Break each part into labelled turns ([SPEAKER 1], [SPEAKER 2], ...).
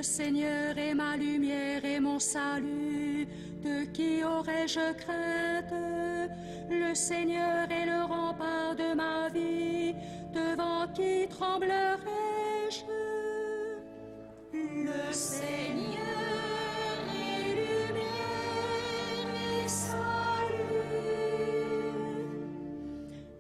[SPEAKER 1] Seigneur est ma lumière et mon salut. De qui aurais-je crainte? Le Seigneur est le rempart de ma vie. Devant qui tremblerais-je? Le Seigneur est lumière et salut.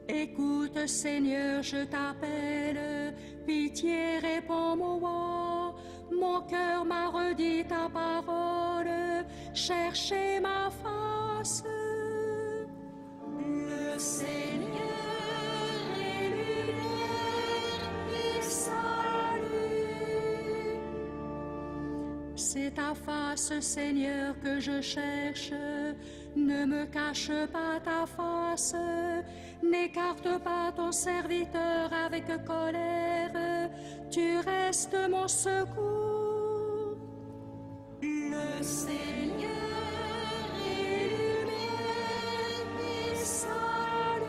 [SPEAKER 1] Écoute, Seigneur, je t'appelle. Pitié, réponds-moi. Mon cœur m'a redit ta parole. Cherchez ma face. Le Seigneur est lumière et salut. C'est ta face, Seigneur, que je cherche. Ne me cache pas ta face. N'écarte pas ton serviteur avec colère. Tu restes mon secours. Le Seigneur est lumière et salut.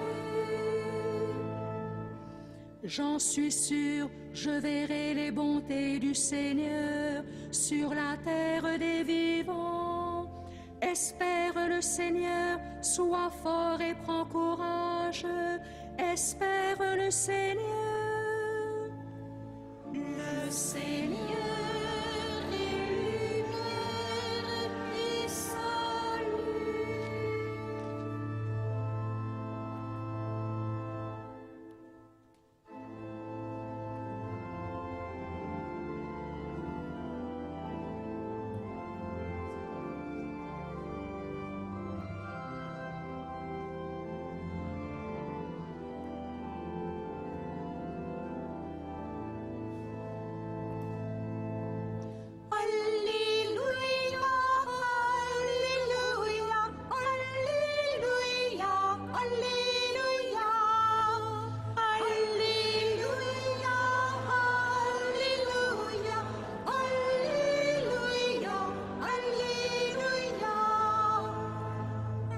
[SPEAKER 1] J'en suis sûr, je verrai les bontés du Seigneur sur la terre des vivants. Espère le Seigneur, sois fort et prends courage. Espère le Seigneur. Le Seigneur est lumière et salut.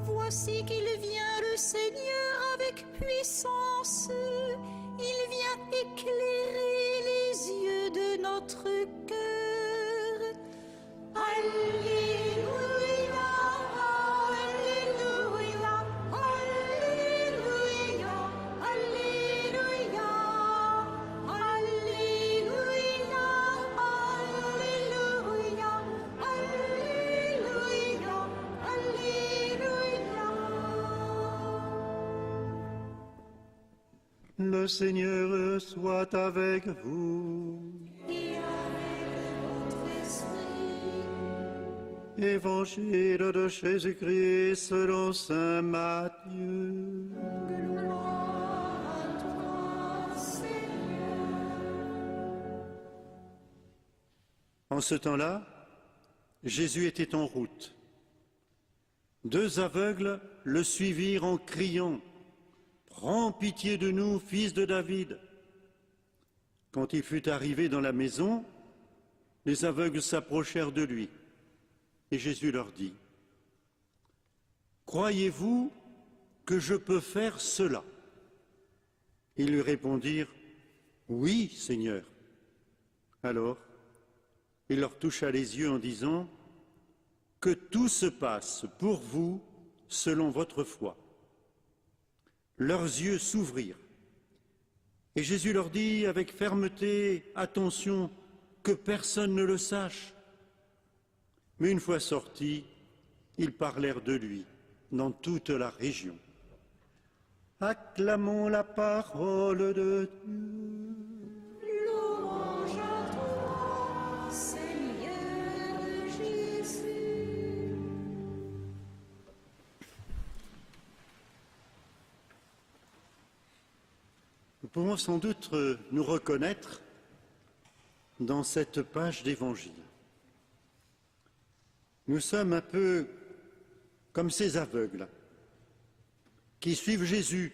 [SPEAKER 2] Voici qu'il vient le Seigneur avec puissance. Il vient éclairer les yeux de notre cœur. Alléluia, Alléluia, Alléluia, Alléluia, Alléluia, Alléluia, Alléluia, Alléluia.
[SPEAKER 3] Le Seigneur soit avec vous.
[SPEAKER 2] Et avec votre esprit.
[SPEAKER 3] Évangile de Jésus-Christ selon saint Matthieu.
[SPEAKER 2] Gloire à toi, Seigneur.
[SPEAKER 3] En ce temps-là, Jésus était en route. Deux aveugles le suivirent en criant « Prends pitié de nous, fils de David !» Quand il fut arrivé dans la maison, les aveugles s'approchèrent de lui. Et Jésus leur dit « Croyez-vous que je peux faire cela ?» Ils lui répondirent « Oui, Seigneur !» Alors, il leur toucha les yeux en disant « Que tout se passe pour vous selon votre foi. » Leurs yeux s'ouvrirent. Et Jésus leur dit avec fermeté « Attention, que personne ne le sache !» Mais une fois sortis, ils parlèrent de lui dans toute la région. Acclamons la parole de Dieu.
[SPEAKER 2] Louange à toi, Seigneur Jésus.
[SPEAKER 3] Nous pouvons sans doute nous reconnaître dans cette page d'Évangile. Nous sommes un peu comme ces aveugles qui suivent Jésus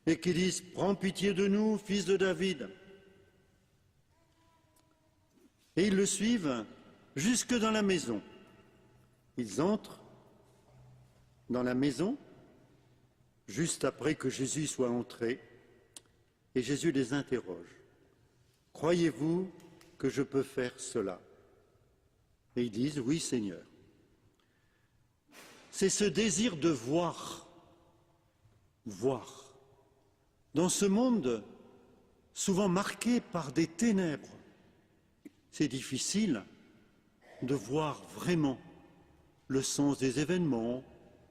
[SPEAKER 3] et qui disent « Prends pitié de nous, fils de David !» Et ils le suivent jusque dans la maison. Ils entrent dans la maison juste après que Jésus soit entré et Jésus les interroge. « Croyez-vous que que je peux faire cela. Et ils disent, oui Seigneur. C'est ce désir de voir. Dans ce monde souvent marqué par des ténèbres, c'est difficile de voir vraiment le sens des événements,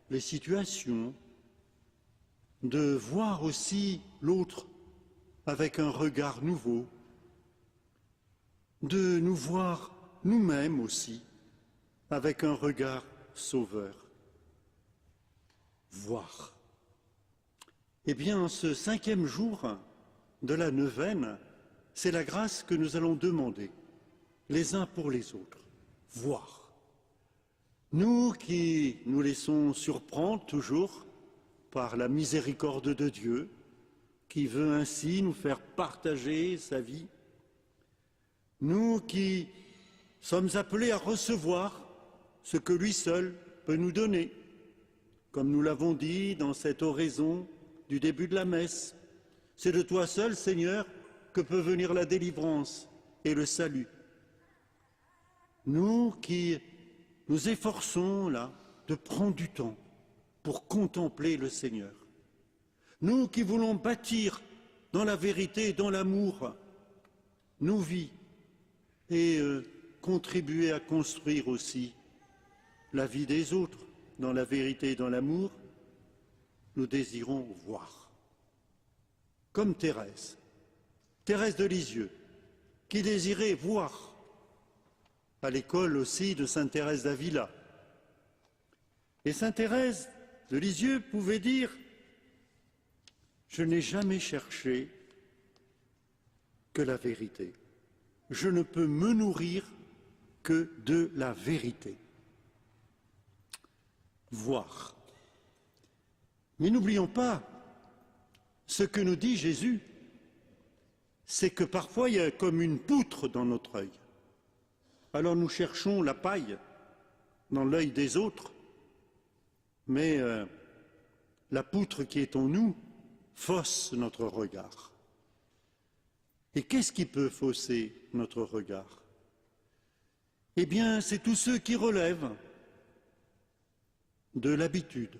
[SPEAKER 3] les situations, de voir aussi l'autre avec un regard nouveau, de nous voir nous-mêmes aussi avec un regard sauveur. Voir. Eh bien, ce 5e jour de la neuvaine, c'est la grâce que nous allons demander, les uns pour les autres. Voir. Nous qui nous laissons surprendre toujours par la miséricorde de Dieu, qui veut ainsi nous faire partager sa vie, nous qui sommes appelés à recevoir ce que lui seul peut nous donner, comme nous l'avons dit dans cette oraison du début de la messe. C'est de toi seul, Seigneur, que peut venir la délivrance et le salut. Nous qui nous efforçons là de prendre du temps pour contempler le Seigneur. Nous qui voulons bâtir dans la vérité et dans l'amour nos vies et contribuer à construire aussi la vie des autres dans la vérité et dans l'amour, nous désirons voir. Comme Thérèse de Lisieux, qui désirait voir à l'école aussi de Sainte Thérèse d'Avila. Et Sainte Thérèse de Lisieux pouvait dire « Je n'ai jamais cherché que la vérité. Je ne peux me nourrir que de la vérité. » Voir. Mais n'oublions pas ce que nous dit Jésus, c'est que parfois il y a comme une poutre dans notre œil. Alors nous cherchons la paille dans l'œil des autres, mais la poutre qui est en nous fausse notre regard. Et qu'est-ce qui peut fausser notre regard? Eh bien, c'est tous ceux qui relèvent de l'habitude.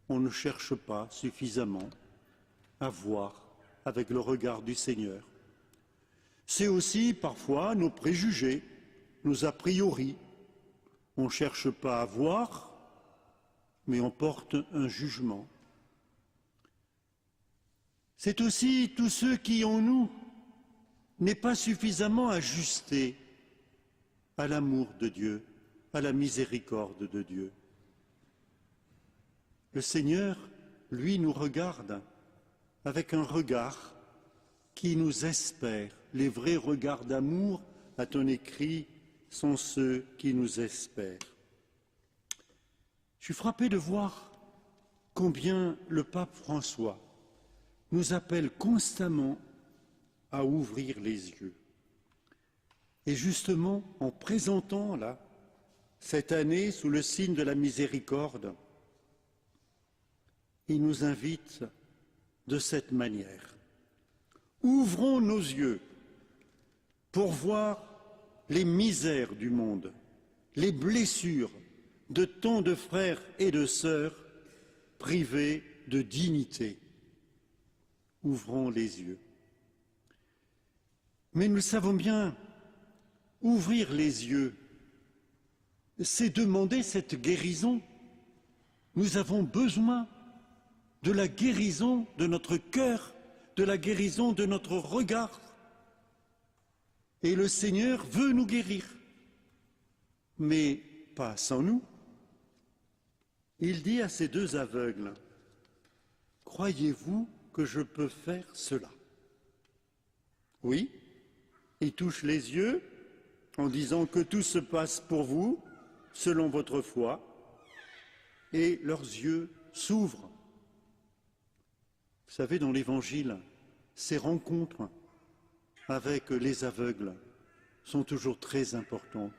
[SPEAKER 3] On ne cherche pas suffisamment à voir avec le regard du Seigneur. C'est aussi parfois nos préjugés, nos a priori. On ne cherche pas à voir, mais on porte un jugement. C'est aussi tous ceux qui, en nous, n'est pas suffisamment ajusté à l'amour de Dieu, à la miséricorde de Dieu. Le Seigneur, lui, nous regarde avec un regard qui nous espère. Les vrais regards d'amour, a-t-on écrit, sont ceux qui nous espèrent. Je suis frappé de voir combien le pape François nous appelle constamment à ouvrir les yeux. Et justement, en présentant là, cette année sous le signe de la miséricorde, il nous invite de cette manière. Ouvrons nos yeux pour voir les misères du monde, les blessures de tant de frères et de sœurs privés de dignité. Ouvrons les yeux. Mais nous le savons bien, ouvrir les yeux, c'est demander cette guérison. Nous avons besoin de la guérison de notre cœur, de la guérison de notre regard. Et le Seigneur veut nous guérir, mais pas sans nous. Il dit à ces deux aveugles, « Croyez-vous que je peux faire cela ?» Oui, il touche les yeux en disant que tout se passe pour vous, selon votre foi, et leurs yeux s'ouvrent. Vous savez, dans l'Évangile, ces rencontres avec les aveugles sont toujours très importantes.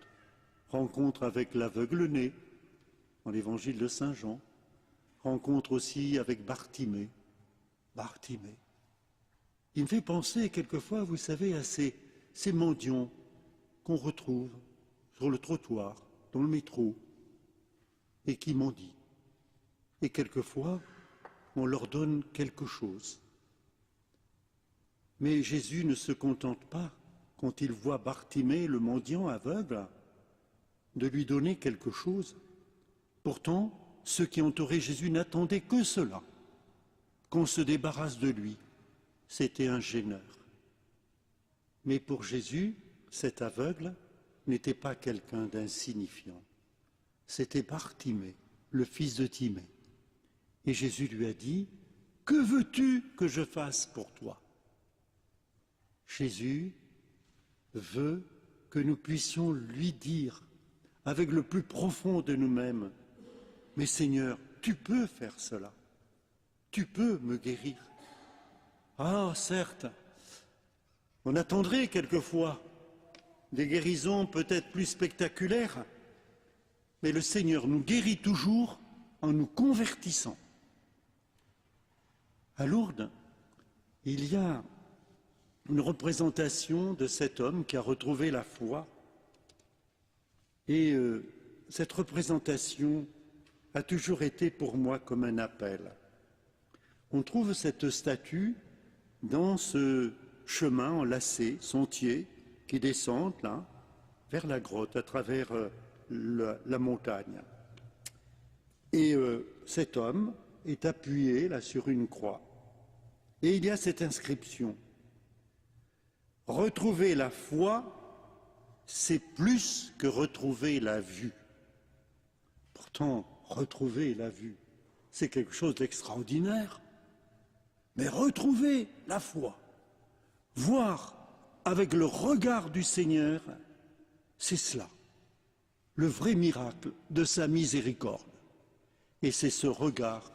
[SPEAKER 3] Rencontre avec l'aveugle-né, dans l'Évangile de Saint Jean, rencontre aussi avec Bartimée. Il me fait penser quelquefois, vous savez, à ces ces mendiants qu'on retrouve sur le trottoir, dans le métro, et qui mendient. Et quelquefois, on leur donne quelque chose. Mais Jésus ne se contente pas, quand il voit Bartimée, le mendiant aveugle, de lui donner quelque chose. Pourtant, ceux qui entouraient Jésus n'attendaient que cela, qu'on se débarrasse de lui. C'était un gêneur. Mais pour Jésus, cet aveugle n'était pas quelqu'un d'insignifiant. C'était Bartimée, le fils de Timée. Et Jésus lui a dit, « Que veux-tu que je fasse pour toi ?» Jésus veut que nous puissions lui dire, avec le plus profond de nous-mêmes, « Mais Seigneur, tu peux faire cela. Tu peux me guérir. » Ah, certes, on attendrait quelquefois des guérisons peut-être plus spectaculaires, mais le Seigneur nous guérit toujours en nous convertissant. À Lourdes, il y a une représentation de cet homme qui a retrouvé la foi. Et cette représentation a toujours été pour moi comme un appel. On trouve cette statue dans ce chemin enlacé, sentier, qui descend là, vers la grotte, à travers la montagne. Et cet homme est appuyé là sur une croix. Et il y a cette inscription. Retrouver la foi, c'est plus que retrouver la vue. Pourtant, retrouver la vue, c'est quelque chose d'extraordinaire. Mais retrouver la foi, voir avec le regard du Seigneur, c'est cela, le vrai miracle de sa miséricorde. Et c'est ce regard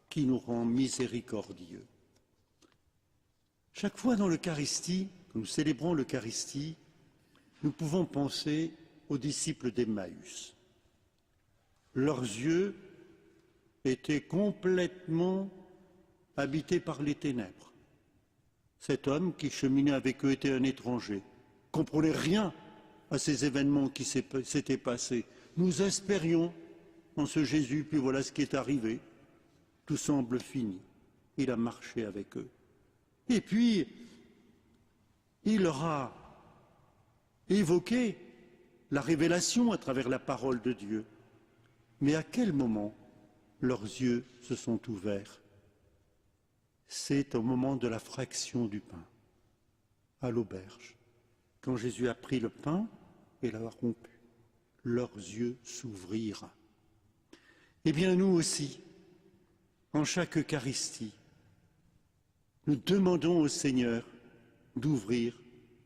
[SPEAKER 3] qui nous rend miséricordieux. Chaque fois dans l'Eucharistie, quand nous célébrons l'Eucharistie, nous pouvons penser aux disciples d'Emmaüs. Leurs yeux étaient complètement habités par les ténèbres. Cet homme qui cheminait avec eux était un étranger, ne comprenait rien à ces événements qui s'étaient passés. Nous espérions en ce Jésus, puis voilà ce qui est arrivé. Tout semble fini. Il a marché avec eux. Et puis, il leur a évoqué la révélation à travers la parole de Dieu. Mais à quel moment leurs yeux se sont ouverts? C'est au moment de la fraction du pain, à l'auberge. Quand Jésus a pris le pain et l'a rompu, leurs yeux s'ouvrirent. Eh bien, nous aussi, en chaque Eucharistie, nous demandons au Seigneur d'ouvrir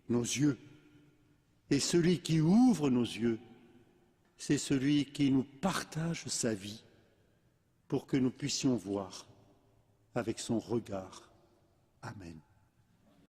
[SPEAKER 3] nos yeux. Et celui qui ouvre nos yeux, c'est celui qui nous partage sa vie pour que nous puissions voir avec son regard. Amen.